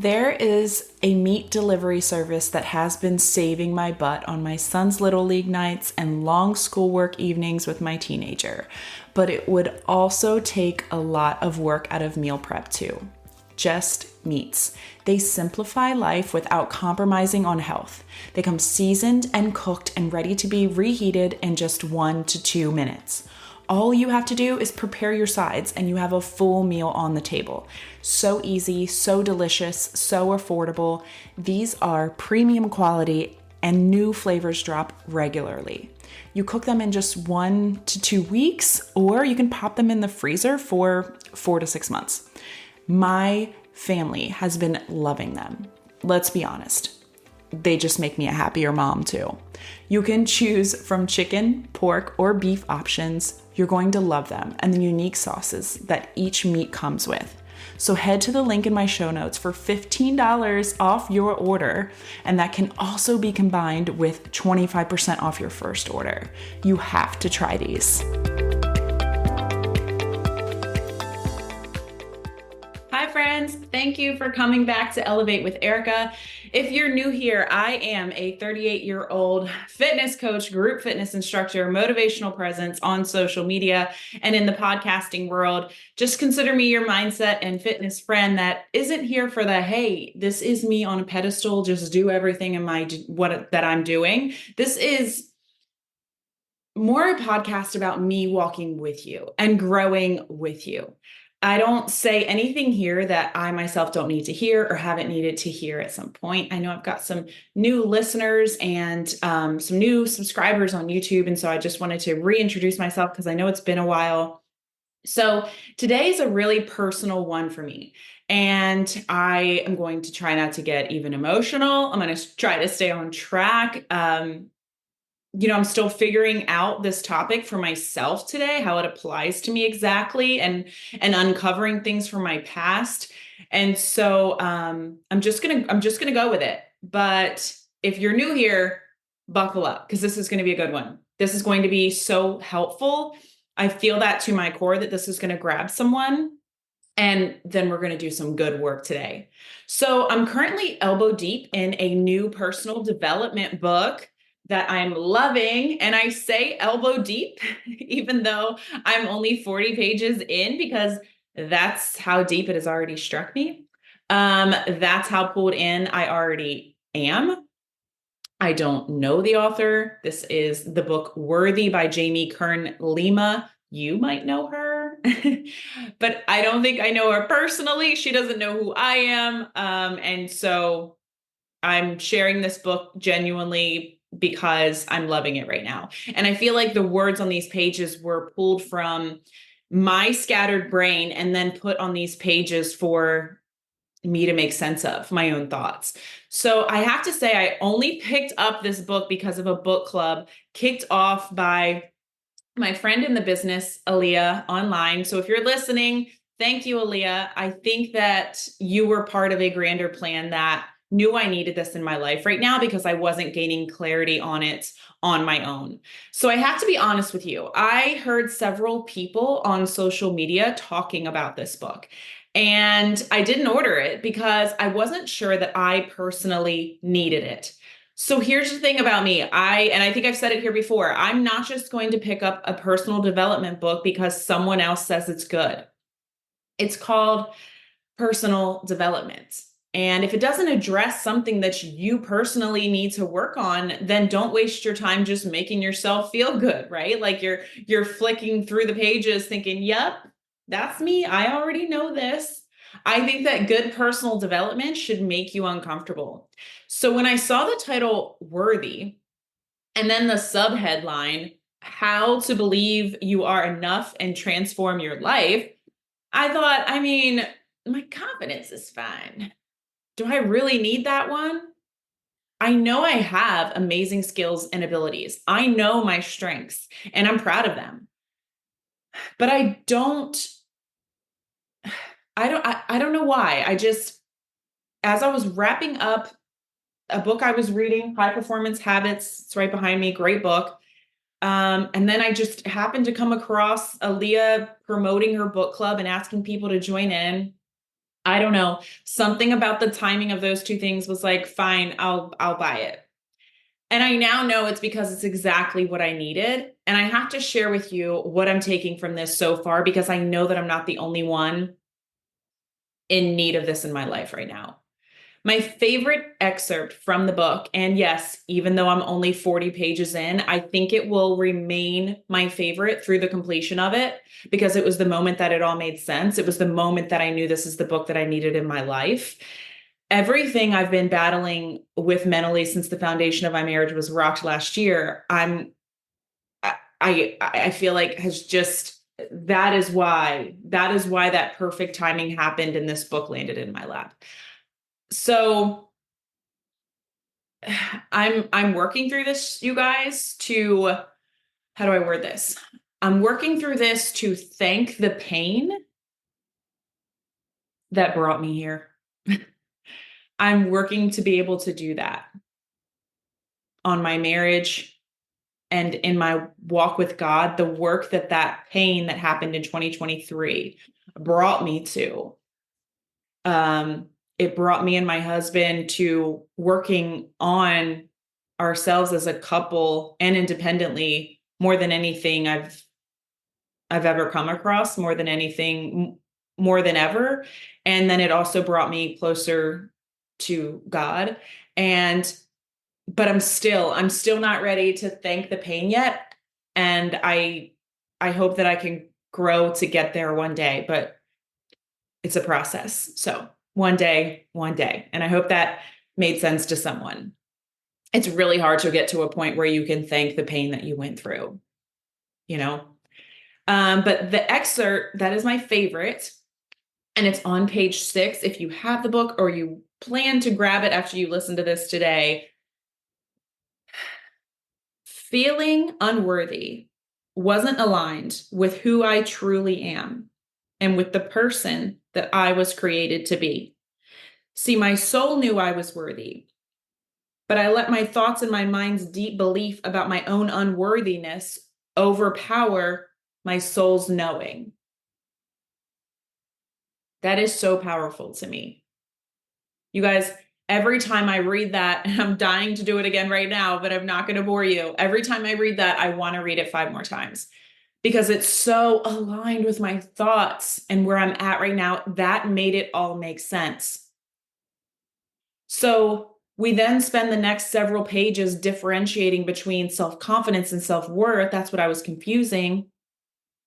There is a meat delivery service that has been saving my butt on my son's Little League nights and long schoolwork evenings with my teenager, but it would also take a lot of work out of meal prep too. Just meats. They simplify life without compromising on health. They come seasoned and cooked and ready to be reheated in just 1 to 2 minutes. All you have to do is prepare your sides and you have a full meal on the table. So easy, so delicious, so affordable. These are premium quality and new flavors drop regularly. You cook them in just 1 to 2 weeks, or you can pop them in the freezer for 4 to 6 months. My family has been loving them. Let's be honest. They just make me a happier mom too. You can choose from chicken, pork, or beef options. You're going to love them and the unique sauces that each meat comes with. So head to the link in my show notes for $15 off your order, and that can also be combined with 25% off your first order. You have to try these. Hi friends, thank you for coming back to Elevate with Erica. If you're new here, I am a 38-year-old fitness coach, group fitness instructor, motivational presence on social media and in the podcasting world. Just consider me your mindset and fitness friend that isn't here for the, hey, this is me on a pedestal, just do everything in that I'm doing. This is more a podcast about me walking with you and growing with you. I don't say anything here that I myself don't need to hear or haven't needed to hear at some point. I know I've got some new listeners and some new subscribers on YouTube. And so I just wanted to reintroduce myself because I know it's been a while. So today is a really personal one for me. And I am going to try not to get even emotional. I'm going to try to stay on track. I'm still figuring out this topic for myself today, how it applies to me exactly, and uncovering things from my past. And so I'm just gonna go with it. But if you're new here, buckle up because this is going to be a good one. This is going to be so helpful. I feel that to my core that this is going to grab someone. And then we're going to do some good work today. So I'm currently elbow deep in a new personal development book that I'm loving. And I say elbow deep, even though I'm only 40 pages in, because that's how deep it has already struck me. That's how pulled in I already am. I don't know the author. This is the book Worthy by Jamie Kern Lima. You might know her, but I don't think I know her personally. She doesn't know who I am. And so I'm sharing this book genuinely because I'm loving it right now. And I feel like the words on these pages were pulled from my scattered brain and then put on these pages for me to make sense of my own thoughts. So I have to say, I only picked up this book because of a book club kicked off by my friend in the business, Aaliyah, online. So if you're listening, thank you, Aaliyah. I think that you were part of a grander plan that knew I needed this in my life right now because I wasn't gaining clarity on it on my own. So I have to be honest with you. I heard several people on social media talking about this book, and I didn't order it because I wasn't sure that I personally needed it. So here's the thing about me. I think I've said it here before. I'm not just going to pick up a personal development book because someone else says it's good. It's called personal development. And if it doesn't address something that you personally need to work on, then don't waste your time just making yourself feel good, right? Like you're flicking through the pages thinking, "Yep, that's me. I already know this." I think that good personal development should make you uncomfortable. So when I saw the title Worthy and then the subheadline, How to Believe You Are Enough and Transform Your Life, I thought, my confidence is fine. Do I really need that one? I know I have amazing skills and abilities. I know my strengths and I'm proud of them. But I don't know why. As I was wrapping up a book I was reading, High Performance Habits, it's right behind me, great book. And then I just happened to come across Aaliyah promoting her book club and asking people to join in. I don't know. Something about the timing of those two things was like, fine, I'll buy it. And I now know it's because it's exactly what I needed. And I have to share with you what I'm taking from this so far, because I know that I'm not the only one in need of this in my life right now. My favorite excerpt from the book, and yes, even though I'm only 40 pages in, I think it will remain my favorite through the completion of it, because it was the moment that it all made sense. It was the moment that I knew this is the book that I needed in my life. Everything I've been battling with mentally since the foundation of my marriage was rocked last year, I feel like has just, that is why that perfect timing happened and this book landed in my lap. So I'm working through this, you guys, to, how do I word this? I'm working through this to thank the pain that brought me here. I'm working to be able to do that on my marriage and in my walk with God. The work that pain that happened in 2023 brought me to. It brought me and my husband to working on ourselves as a couple and independently more than anything I've ever come across, more than anything, more than ever. And then it also brought me closer to God. And but I'm still not ready to thank the pain yet. And I hope that I can grow to get there one day, but it's a process. So one day, one day. And I hope that made sense to someone. It's really hard to get to a point where you can thank the pain that you went through, you know? But the excerpt, that is my favorite, and it's on page 6. If you have the book or you plan to grab it after you listen to this today, feeling unworthy wasn't aligned with who I truly am and with the person that I was created to be. See, my soul knew I was worthy, but I let my thoughts and my mind's deep belief about my own unworthiness overpower my soul's knowing. That is so powerful to me. You guys, every time I read that, and I'm dying to do it again right now, but I'm not going to bore you. Every time I read that, I want to read it 5 more times because it's so aligned with my thoughts and where I'm at right now. That made it all make sense. So we then spend the next several pages differentiating between self-confidence and self-worth. That's what I was confusing.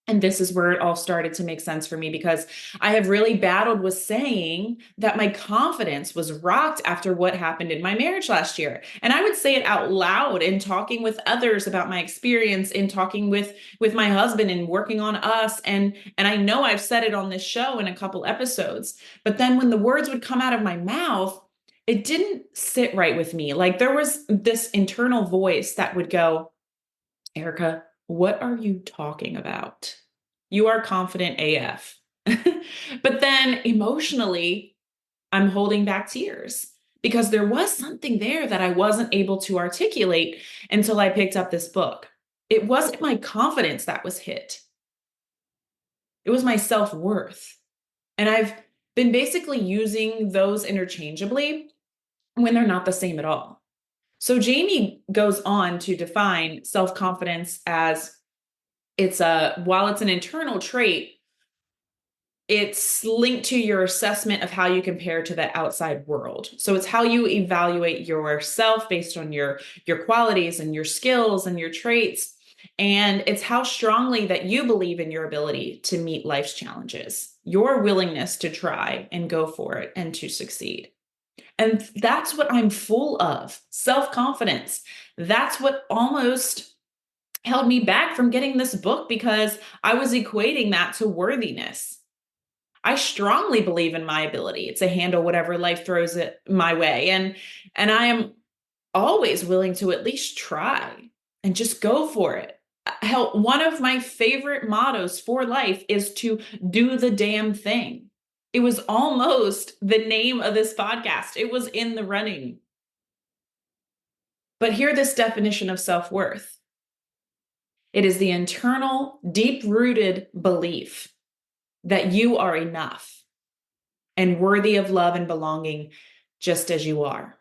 And this is where it all started to make sense for me, because I have really battled with saying that my confidence was rocked after what happened in my marriage last year. And I would say it out loud in talking with others about my experience, in talking with my husband and working on us. And I know I've said it on this show in a couple episodes, but then when the words would come out of my mouth, it didn't sit right with me. Like there was this internal voice that would go, Erica, what are you talking about? You are confident AF. But then emotionally, I'm holding back tears because there was something there that I wasn't able to articulate until I picked up this book. It wasn't my confidence that was hit, it was my self worth. And I've been basically using those interchangeably when they're not the same at all. So Jamie goes on to define self confidence as while it's an internal trait, it's linked to your assessment of how you compare to the outside world. So it's how you evaluate yourself based on your qualities and your skills and your traits. And it's how strongly that you believe in your ability to meet life's challenges, your willingness to try and go for it and to succeed. And that's what I'm full of, self-confidence. That's what almost held me back from getting this book, because I was equating that to worthiness. I strongly believe in my ability to handle whatever life throws it my way. And I am always willing to at least try and just go for it. Hell, one of my favorite mottos for life is to do the damn thing. It was almost the name of this podcast. It was in the running. But hear this definition of self-worth. It is the internal, deep-rooted belief that you are enough. and worthy of love and belonging just as you are.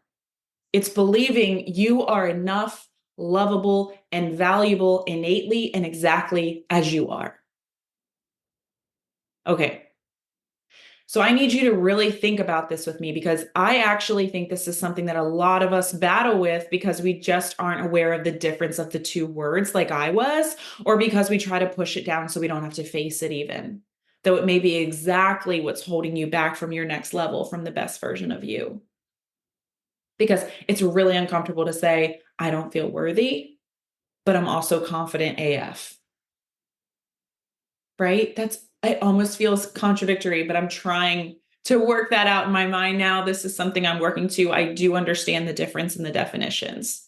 It's believing you are enough, lovable, and valuable innately and exactly as you are. Okay. So I need you to really think about this with me, because I actually think this is something that a lot of us battle with because we just aren't aware of the difference of the two words like I was, or because we try to push it down so we don't have to face it even, though it may be exactly what's holding you back from your next level, from the best version of you. Because it's really uncomfortable to say, I don't feel worthy, but I'm also confident AF, right? It almost feels contradictory, but I'm trying to work that out in my mind now. This is something I'm working to. I do understand the difference in the definitions,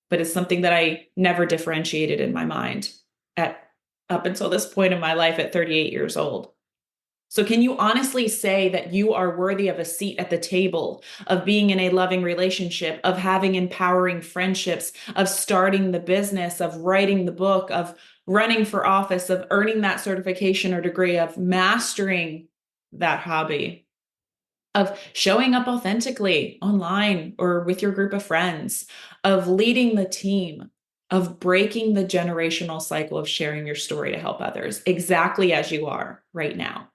but it's something that I never differentiated in my mind at up until this point in my life at 38 years old. So can you honestly say that you are worthy of a seat at the table, of being in a loving relationship, of having empowering friendships, of starting the business, of writing the book, of running for office, of earning that certification or degree, of mastering that hobby, of showing up authentically online or with your group of friends, of leading the team, of breaking the generational cycle of sharing your story to help others exactly as you are right now?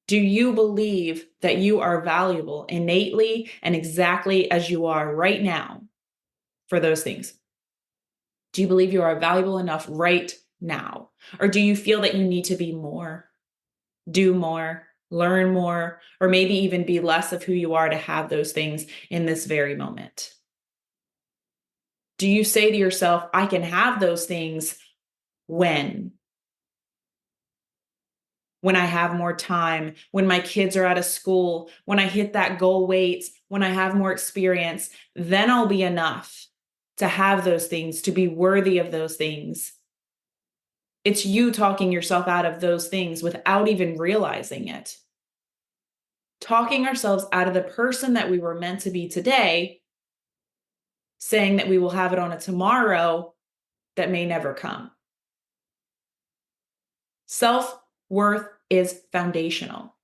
Do you believe that you are valuable innately and exactly as you are right now for those things? Do you believe you are valuable enough right now? Or do you feel that you need to be more, do more, learn more, or maybe even be less of who you are to have those things in this very moment? Do you say to yourself, I can have those things when? When I have more time, when my kids are out of school, when I hit that goal weight, when I have more experience, then I'll be enough to have those things, to be worthy of those things. It's you talking yourself out of those things without even realizing it. Talking ourselves out of the person that we were meant to be today, saying that we will have it on a tomorrow that may never come. Self-worth is foundational.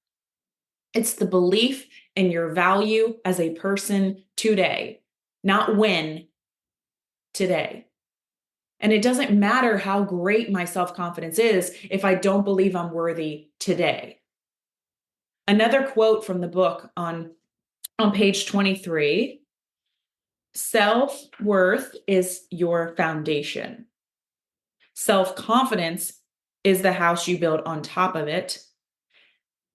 It's the belief in your value as a person today, not when, today. And it doesn't matter how great my self-confidence is if I don't believe I'm worthy today. Another quote from the book on page 23: self-worth is your foundation. Self-confidence is the house you build on top of it.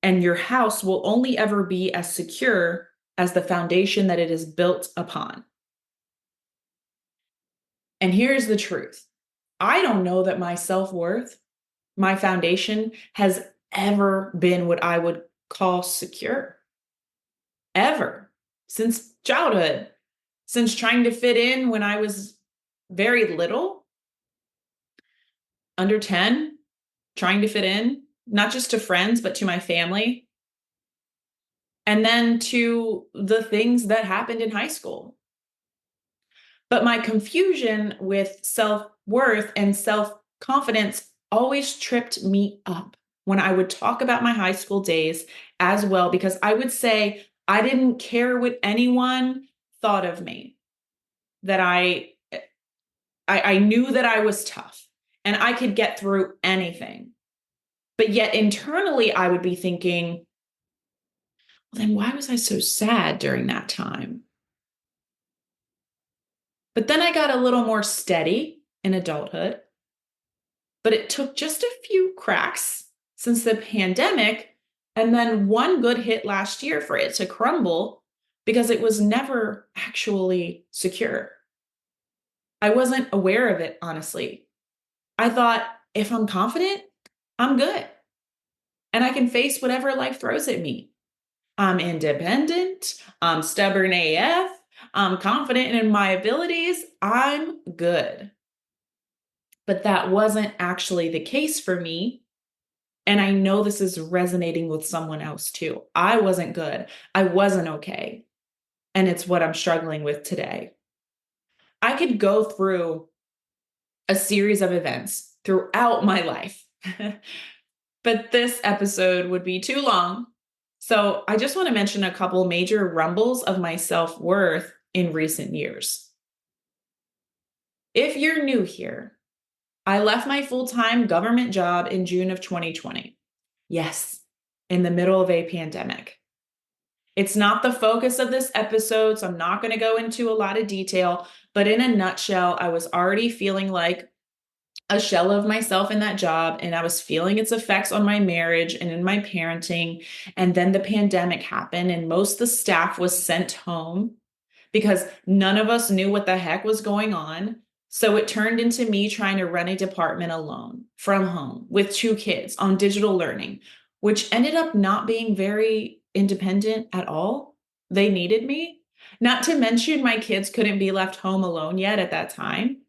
And your house will only ever be as secure as the foundation that it is built upon. And here's the truth. I don't know that my self-worth, my foundation, has ever been what I would call secure. Ever. Since childhood. Since trying to fit in when I was very little, under 10, trying to fit in, not just to friends, but to my family. And then to the things that happened in high school. But my confusion with self-worth and self-confidence always tripped me up when I would talk about my high school days as well, because I would say I didn't care what anyone thought of me, that I knew that I was tough and I could get through anything. But yet internally, I would be thinking, well, then why was I so sad during that time? But then I got a little more steady in adulthood. But it took just a few cracks since the pandemic, and then one good hit last year for it to crumble, because it was never actually secure. I wasn't aware of it, honestly. I thought, if I'm confident, I'm good. And I can face whatever life throws at me. I'm independent. I'm stubborn AF. I'm confident in my abilities. I'm good. But that wasn't actually the case for me. And I know this is resonating with someone else too. I wasn't good. I wasn't okay. And it's what I'm struggling with today. I could go through a series of events throughout my life but this episode would be too long. So I just want to mention a couple major rumbles of my self-worth in recent years. If you're new here, I left my full-time government job in June of 2020. Yes, in the middle of a pandemic. It's not the focus of this episode, so I'm not going to go into a lot of detail, but in a nutshell, I was already feeling like a shell of myself in that job, and I was feeling its effects on my marriage and in my parenting. And then the pandemic happened, and most of the staff was sent home because none of us knew what the heck was going on. So it turned into me trying to run a department alone from home with two kids on digital learning, which ended up not being very independent at all. They needed me. Not to mention, my kids couldn't be left home alone yet at that time.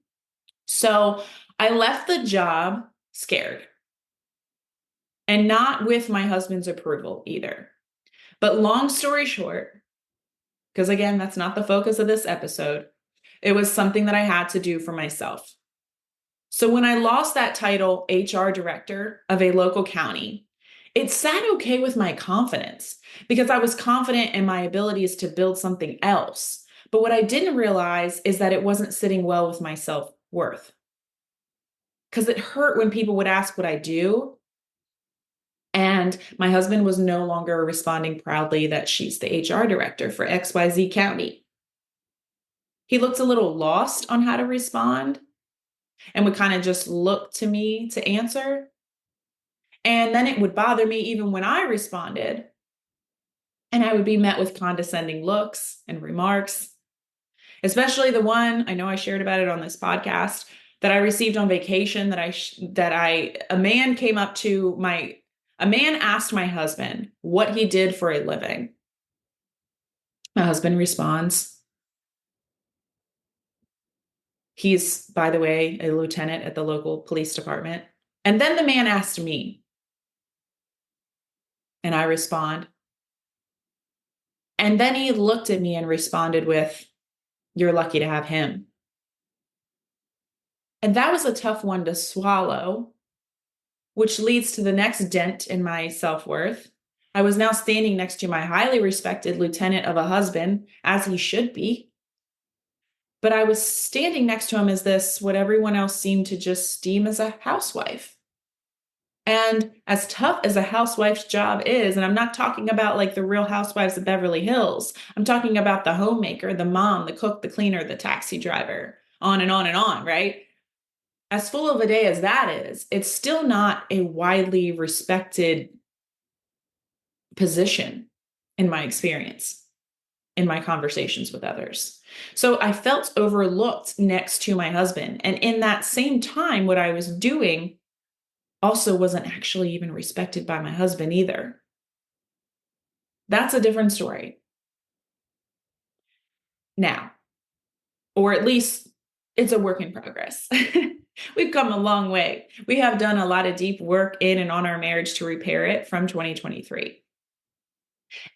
So I left the job scared and not with my husband's approval either. But long story short, because again, that's not the focus of this episode, it was something that I had to do for myself. So when I lost that title, HR director of a local county, it sat okay with my confidence because I was confident in my abilities to build something else. But what I didn't realize is that it wasn't sitting well with my self-worth. Because it hurt when people would ask what I do. And my husband was no longer responding proudly that she's the HR director for XYZ County. He looked a little lost on how to respond and would kind of just look to me to answer. And then it would bother me even when I responded. And I would be met with condescending looks and remarks, especially the one I know I shared about it on this podcast that I received on vacation. A man asked my husband what he did for a living. My husband responds, he's, by the way, a lieutenant at the local police department. And then the man asked me, and I respond. And then he looked at me and responded with, "You're lucky to have him." And that was a tough one to swallow, which leads to the next dent in my self-worth. I was now standing next to my highly respected lieutenant of a husband, as he should be. But I was standing next to him as this, what everyone else seemed to just deem as a housewife. And as tough as a housewife's job is, and I'm not talking about like the Real Housewives of Beverly Hills, I'm talking about the homemaker, the mom, the cook, the cleaner, the taxi driver, on and on and on, right? As full of a day as that is, it's still not a widely respected position in my experience, in my conversations with others. So I felt overlooked next to my husband. And in that same time, what I was doing also wasn't actually even respected by my husband either. That's a different story. Now, or at least it's a work in progress. We've come a long way. We have done a lot of deep work in and on our marriage to repair it from 2023.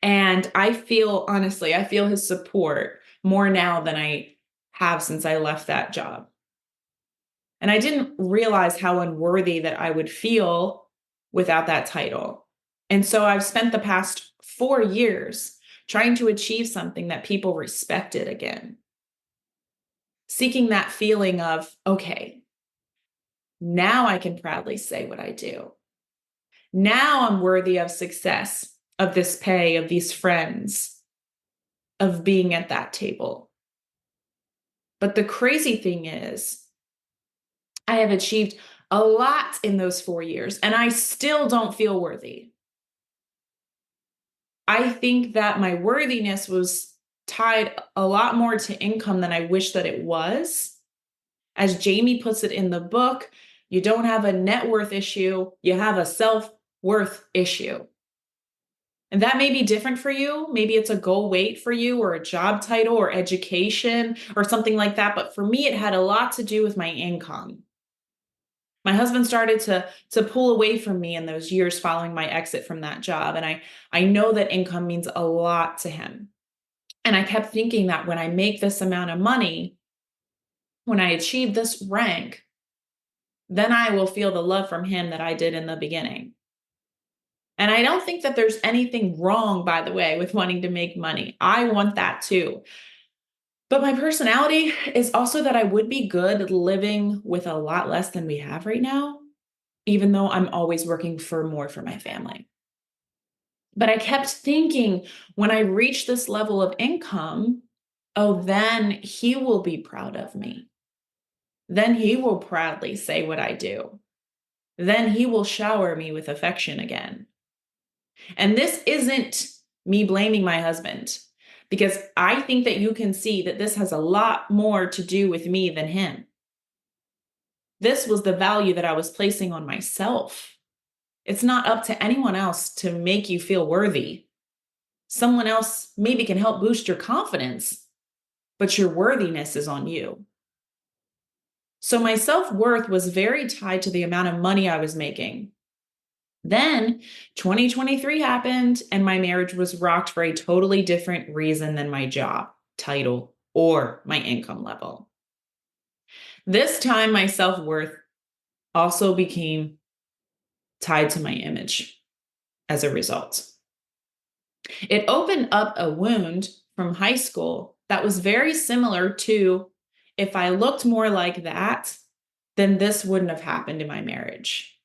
And honestly, I feel his support more now than I have since I left that job. And I didn't realize how unworthy that I would feel without that title. And so I've spent the past 4 years trying to achieve something that people respected again. Seeking that feeling of, okay, now I can proudly say what I do. Now I'm worthy of success, of this pay, of these friends, of being at that table. But the crazy thing is, I have achieved a lot in those 4 years, and I still don't feel worthy. I think that my worthiness was tied a lot more to income than I wish that it was. As Jamie puts it in the book, you don't have a net worth issue, you have a self-worth issue. And that may be different for you. Maybe it's a goal weight for you, or a job title, or education, or something like that. But for me, it had a lot to do with my income. My husband started to pull away from me in those years following my exit from that job. And I know that income means a lot to him. And I kept thinking that when I make this amount of money, when I achieve this rank, then I will feel the love from him that I did in the beginning. And I don't think that there's anything wrong, by the way, with wanting to make money. I want that too. But my personality is also that I would be good living with a lot less than we have right now, even though I'm always working for more for my family. But I kept thinking when I reach this level of income, oh, then he will be proud of me. Then he will proudly say what I do. Then he will shower me with affection again. And this isn't me blaming my husband, because I think that you can see that this has a lot more to do with me than him. This was the value that I was placing on myself. It's not up to anyone else to make you feel worthy. Someone else maybe can help boost your confidence, but your worthiness is on you. So my self-worth was very tied to the amount of money I was making. Then 2023 happened and my marriage was rocked for a totally different reason than my job, title, or my income level. This time, my self-worth also became tied to my image as a result. It opened up a wound from high school that was very similar to if I looked more like that, then this wouldn't have happened in my marriage.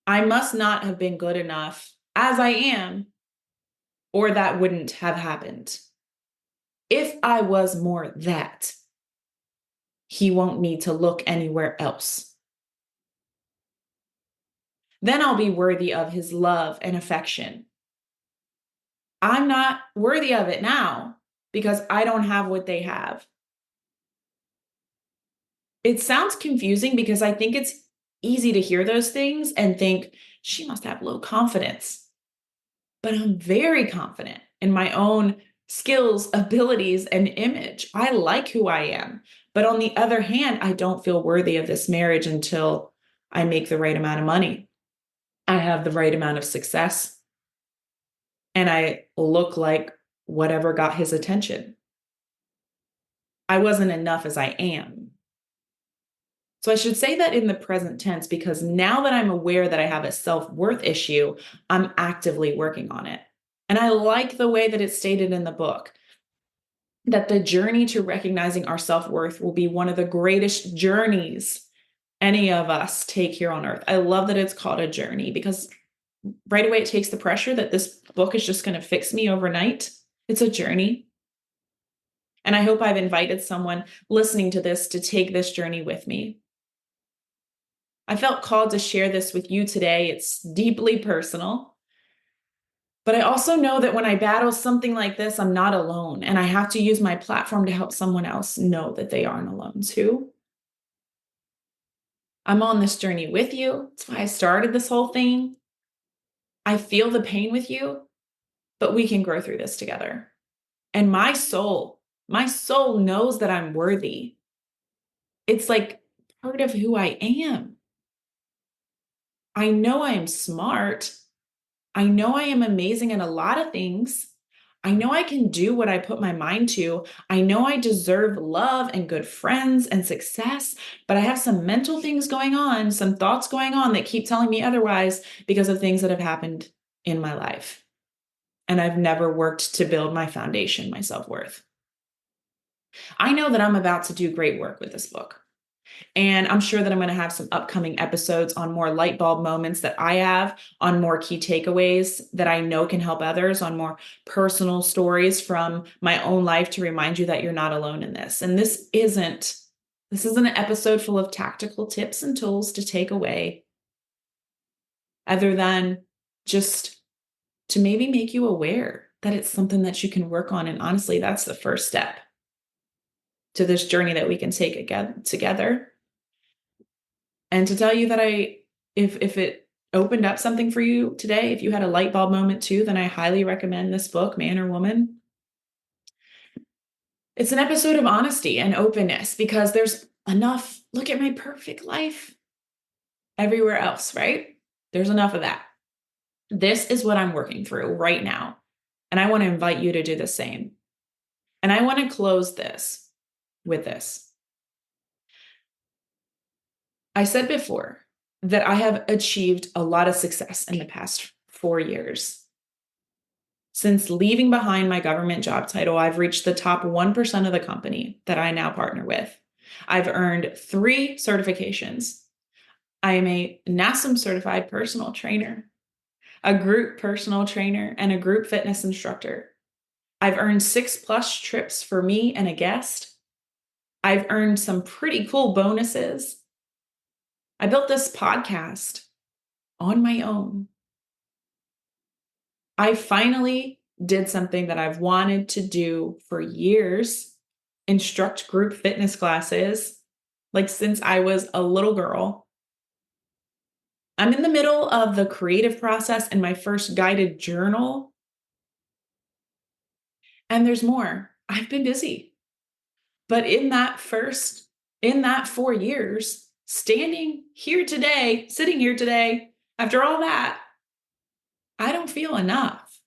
I must not have been good enough as I am, or that wouldn't have happened. If I was more that, he won't need to look anywhere else. Then I'll be worthy of his love and affection. I'm not worthy of it now because I don't have what they have. It sounds confusing because I think it's easy to hear those things and think she must have low confidence. But I'm very confident in my own skills, abilities, and image. I like who I am. But on the other hand, I don't feel worthy of this marriage until I make the right amount of money. I have the right amount of success, and I look like whatever got his attention. I wasn't enough as I am. So I should say that in the present tense because now that I'm aware that I have a self-worth issue, I'm actively working on it. And I like the way that it's stated in the book that the journey to recognizing our self-worth will be one of the greatest journeys any of us take here on earth. I love that it's called a journey because right away it takes the pressure that this book is just going to fix me overnight. It's a journey. And I hope I've invited someone listening to this to take this journey with me. I felt called to share this with you today. It's deeply personal. But I also know that when I battle something like this, I'm not alone. And I have to use my platform to help someone else know that they aren't alone too. I'm on this journey with you. That's why I started this whole thing. I feel the pain with you, but we can grow through this together. And my soul knows that I'm worthy. It's like part of who I am. I know I am smart. I know I am amazing at a lot of things. I know I can do what I put my mind to. I know I deserve love and good friends and success, but I have some mental things going on, some thoughts going on that keep telling me otherwise because of things that have happened in my life. And I've never worked to build my foundation, my self-worth. I know that I'm about to do great work with this book. And I'm sure that I'm going to have some upcoming episodes on more light bulb moments that I have, on more key takeaways that I know can help others, on more personal stories from my own life to remind you that you're not alone in this. And this isn't an episode full of tactical tips and tools to take away, other than just to maybe make you aware that it's something that you can work on. And honestly, that's the first step to this journey that we can take again together. And to tell you that if it opened up something for you today, if you had a light bulb moment too, then I highly recommend this book, Man or Woman. It's an episode of honesty and openness because there's enough. Look at my perfect life everywhere else, right? There's enough of that. This is what I'm working through right now. And I want to invite you to do the same. And I want to close this with this. I said before that I have achieved a lot of success in the past 4 years. Since leaving behind my government job title, I've reached the top 1% of the company that I now partner with. I've earned 3 certifications. I am a NASM certified personal trainer, a group personal trainer, and a group fitness instructor. I've earned 6+ trips for me and a guest. I've earned some pretty cool bonuses. I built this podcast on my own. I finally did something that I've wanted to do for years, instruct group fitness classes, like since I was a little girl. I'm in the middle of the creative process in my first guided journal, and there's more. I've been busy. But in that 4 years, sitting here today, after all that, I don't feel enough.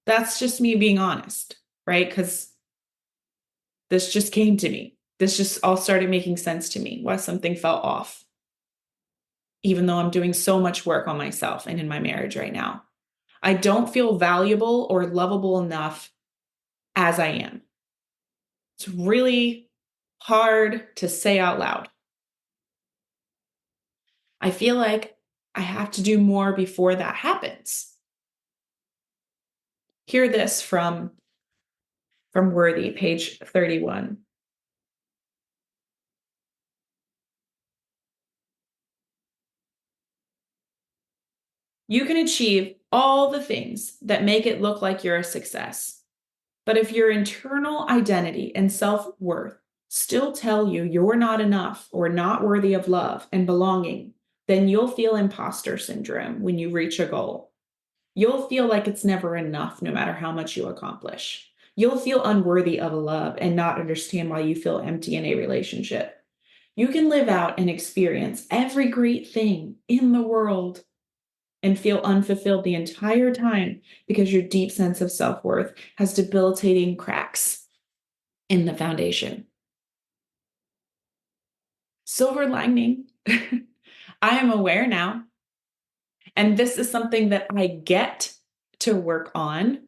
That's just me being honest, right? Because this just came to me. This just all started making sense to me, why something felt off, even though I'm doing so much work on myself and in my marriage right now. I don't feel valuable or lovable enough as I am. It's really hard to say out loud. I feel like I have to do more before that happens. Hear this from Worthy, page 31. You can achieve all the things that make it look like you're a success. But if your internal identity and self-worth still tell you you're not enough or not worthy of love and belonging, then you'll feel imposter syndrome when you reach a goal. You'll feel like it's never enough no matter how much you accomplish. You'll feel unworthy of love and not understand why you feel empty in a relationship. You can live out and experience every great thing in the world and feel unfulfilled the entire time because your deep sense of self-worth has debilitating cracks in the foundation. Silver lining. I am aware now. And this is something that I get to work on.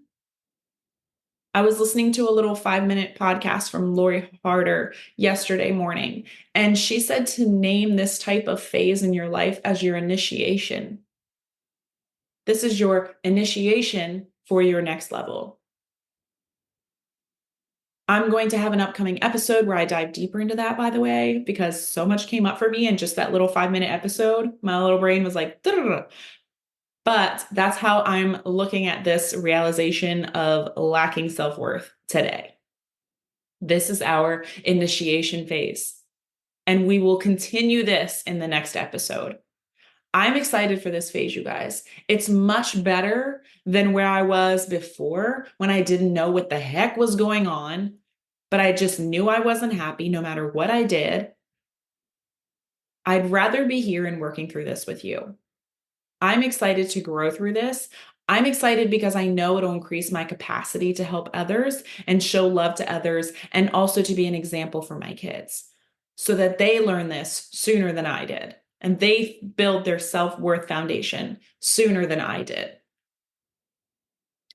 I was listening to a little 5-minute podcast from Lori Harder yesterday morning, and she said to name this type of phase in your life as your initiation. This is your initiation for your next level. I'm going to have an upcoming episode where I dive deeper into that, by the way, because so much came up for me in just that little 5-minute episode. My little brain was like, "Duh-duh-duh." But that's how I'm looking at this realization of lacking self-worth today. This is our initiation phase, and we will continue this in the next episode. I'm excited for this phase, you guys. It's much better than where I was before when I didn't know what the heck was going on, but I just knew I wasn't happy no matter what I did. I'd rather be here and working through this with you. I'm excited to grow through this. I'm excited because I know it'll increase my capacity to help others and show love to others, and also to be an example for my kids so that they learn this sooner than I did. And they build their self-worth foundation sooner than I did.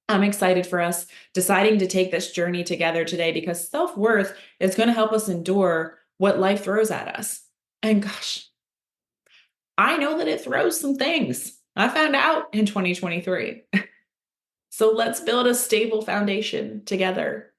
I'm excited for us deciding to take this journey together today because self-worth is going to help us endure what life throws at us. And gosh, I know that it throws some things. I found out in 2023. So let's build a stable foundation together.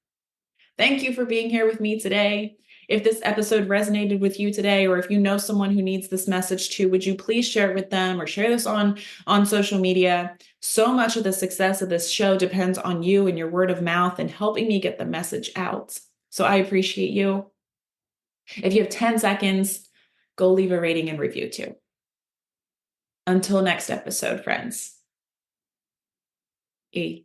Thank you for being here with me today. If this episode resonated with you today, or if you know someone who needs this message too, would you please share it with them or share this on social media? So much of the success of this show depends on you and your word of mouth and helping me get the message out. So I appreciate you. If you have 10 seconds, go leave a rating and review too. Until next episode, friends. E.